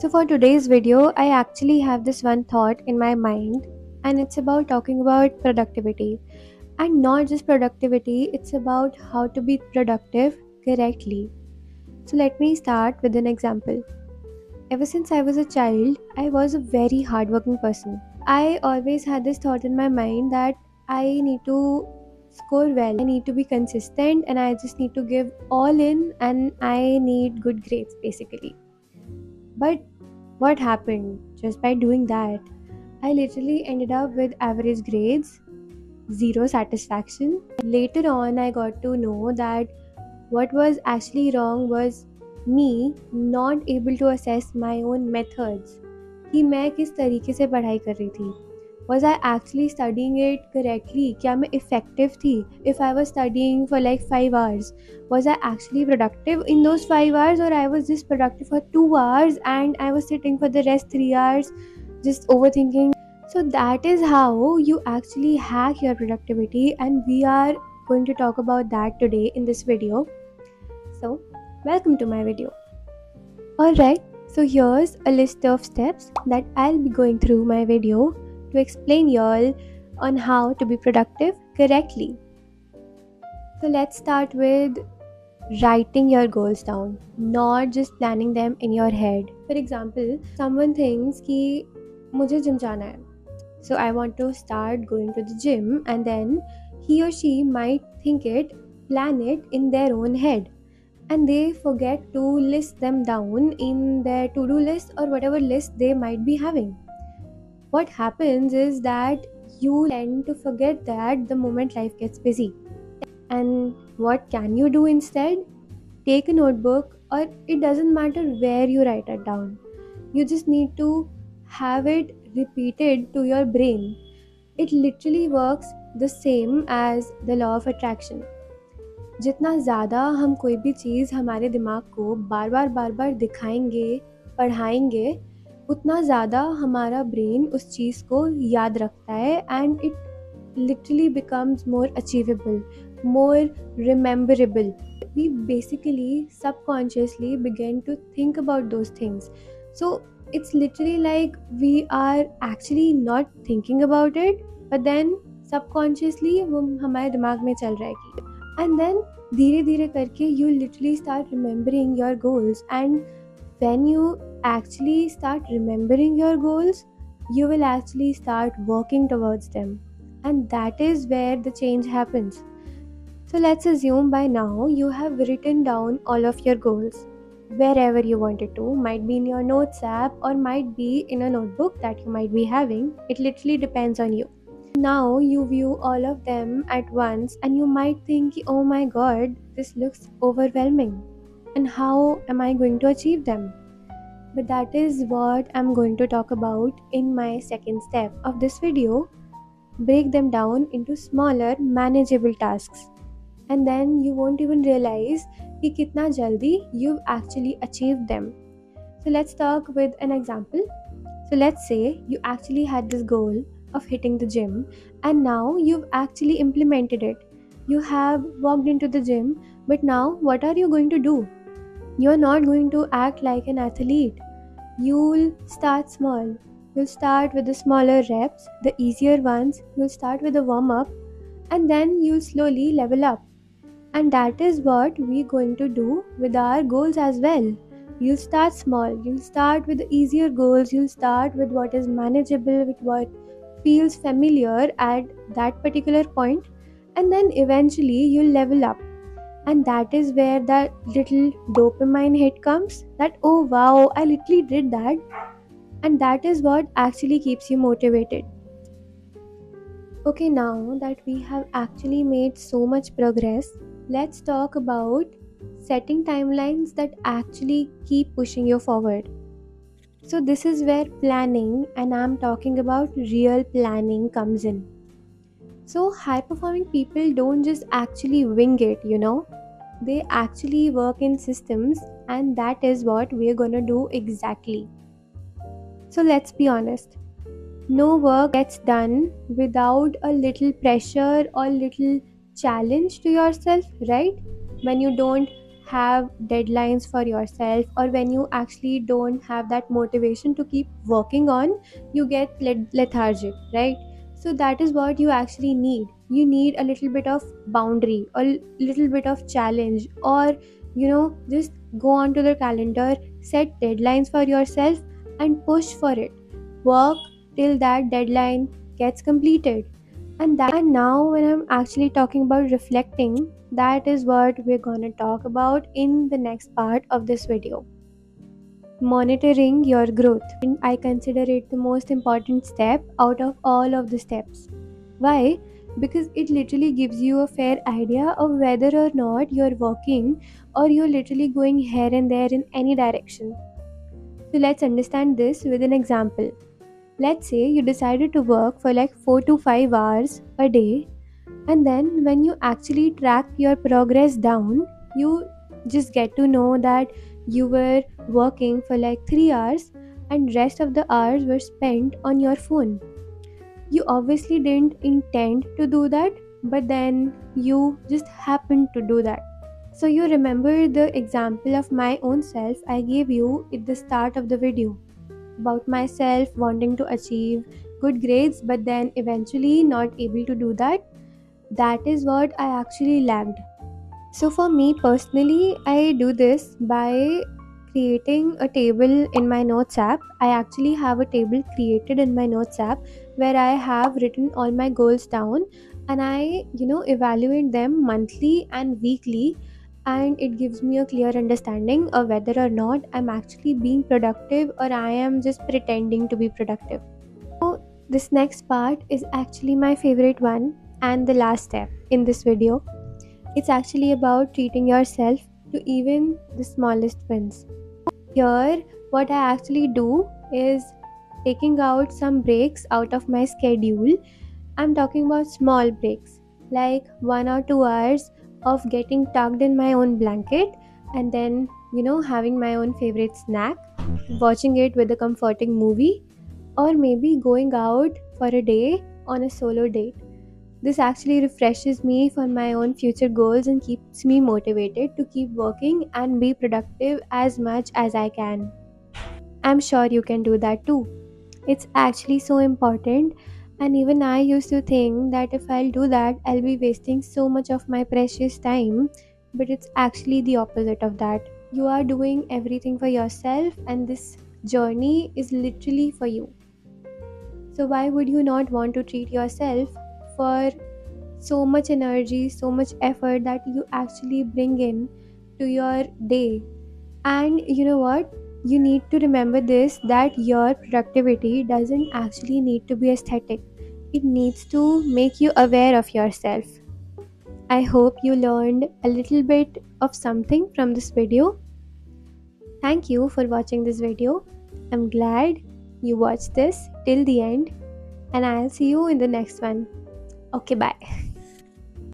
So for today's video, I actually have this one thought in my mind, and it's about talking about productivity. And not just productivity, it's about how to be productive correctly. So let me start with an example. Ever since I was a child, I was a very hardworking person. I always had this thought in my mind that I need to score well, I need to be consistent, and I just need to give all in, and I need good grades basically. But what happened just by doing that? I literally ended up with average grades, zero satisfaction. Later on, I got to know that what was actually wrong was me not able to assess my own methods कि मैं किस तरीके से पढ़ाई कर रही थी. Was I actually studying it correctly? क्या मैं effective थी? If I was studying for like 5 hours, was I actually productive in those 5 hours, or I was just productive for 2 hours and I was sitting for the rest 3 hours just overthinking? So that is how you actually hack your productivity, and we are going to talk about that today in this video. So, welcome to my video. Alright, so here's a list of steps that I'll be going through my video to explain y'all on how to be productive correctly. So let's start with writing your goals down, not just planning them in your head. For example, someone thinks कि मुझे gym जाना है. So I want to start going to the gym, and then he or she might plan it in their own head, and they forget to list them down in their to-do list or whatever list they might be having. What happens is that you tend to forget that the moment life gets busy. And what can you do instead? Take a notebook, or it doesn't matter where you write it down. You just need to have it repeated to your brain. It literally works the same as the law of attraction. जितना ज़्यादा हम कोई भी चीज़ हमारे दिमाग को बार बार दिखाएंगे, पढ़ाएंगे, उतना ज़्यादा हमारा ब्रेन उस चीज़ को याद रखता है, and it literally becomes more achievable, more rememberable. We basically subconsciously begin to think about those things. So it's literally like we are actually not thinking about it, but then subconsciously वो हमारे दिमाग में चल रहा है कि, and then धीरे धीरे करके you literally start remembering your goals, and when you actually start remembering your goals, you will actually start working towards them, and that is where the change happens. So let's assume by now you have written down all of your goals wherever you want it to. Might be in your notes app, or might be in a notebook that you might be having. It literally depends on you. Now you view all of them at once, and you might think, oh my god, this looks overwhelming, and how am I going to achieve them? But that is what I'm going to talk about in my second step of this video. Break them down into smaller, manageable tasks, and then you won't even realize कि कितना जल्दी you've actually achieved them. So let's talk with an example. So let's say you actually had this goal of hitting the gym, and now you've actually implemented it. You have walked into the gym, but now what are you going to do? You're not going to act like an athlete. You'll start small. You'll start with the smaller reps, the easier ones. You'll start with a warm-up, and then you'll slowly level up. And that is what we're going to do with our goals as well. You'll start small. You'll start with the easier goals. You'll start with what is manageable, with what feels familiar at that particular point, and then eventually you'll level up. And that is where that little dopamine hit comes, that oh wow, I literally did that. And that is what actually keeps you motivated. Okay, now that we have actually made so much progress, let's talk about setting timelines that actually keep pushing you forward. So this is where planning, and I'm talking about real planning, comes in. So high performing people don't just actually wing it, They actually work in systems, and that is what we're gonna do exactly. So let's be honest. No work gets done without a little pressure or little challenge to yourself, right? When you don't have deadlines for yourself, or when you actually don't have that motivation to keep working on, you get lethargic, right? So that is what you actually need. You need a little bit of boundary, a little bit of challenge, or just go onto the calendar, set deadlines for yourself, and push for it. Work till that deadline gets completed. And now, when I'm actually talking about reflecting, that is what we're gonna talk about in the next part of this video. Monitoring your growth. And I consider it the most important step out of all of the steps. Why? Because it literally gives you a fair idea of whether or not you're working, or you're literally going here and there in any direction. So let's understand this with an example. Let's say you decided to work for like 4 to 5 hours a day, and then when you actually track your progress down, you just get to know that you were working for like 3 hours, and rest of the hours were spent on your phone. You obviously didn't intend to do that, but then you just happened to do that. So you remember the example of my own self I gave you at the start of the video, about myself wanting to achieve good grades but then eventually not able to do that. That is what I actually lacked. So for me personally, I do this by creating a table in my notes app. I actually have a table created in my notes app where I have written all my goals down, and I evaluate them monthly and weekly, and it gives me a clear understanding of whether or not I'm actually being productive or I am just pretending to be productive. So this next part is actually my favorite one and the last step in this video. It's actually about treating yourself to even the smallest wins. Here, what I actually do is taking out some breaks out of my schedule. I'm talking about small breaks, like 1 or 2 hours of getting tucked in my own blanket, and then, having my own favorite snack, watching it with a comforting movie, or maybe going out for a day on a solo date. This actually refreshes me for my own future goals and keeps me motivated to keep working and be productive as much as I can. I'm sure you can do that too. It's actually so important, and even I used to think that if I'll do that, I'll be wasting so much of my precious time, but it's actually the opposite of that. You are doing everything for yourself, and this journey is literally for you. So, why would you not want to treat yourself for so much energy, so much effort that you actually bring in to your day? And you know what? You need to remember this, that your productivity doesn't actually need to be aesthetic, it needs to make you aware of yourself. I hope you learned a little bit of something from this video. Thank you for watching this video. I'm glad you watched this till the end, and I'll see you in the next one. Okay, bye.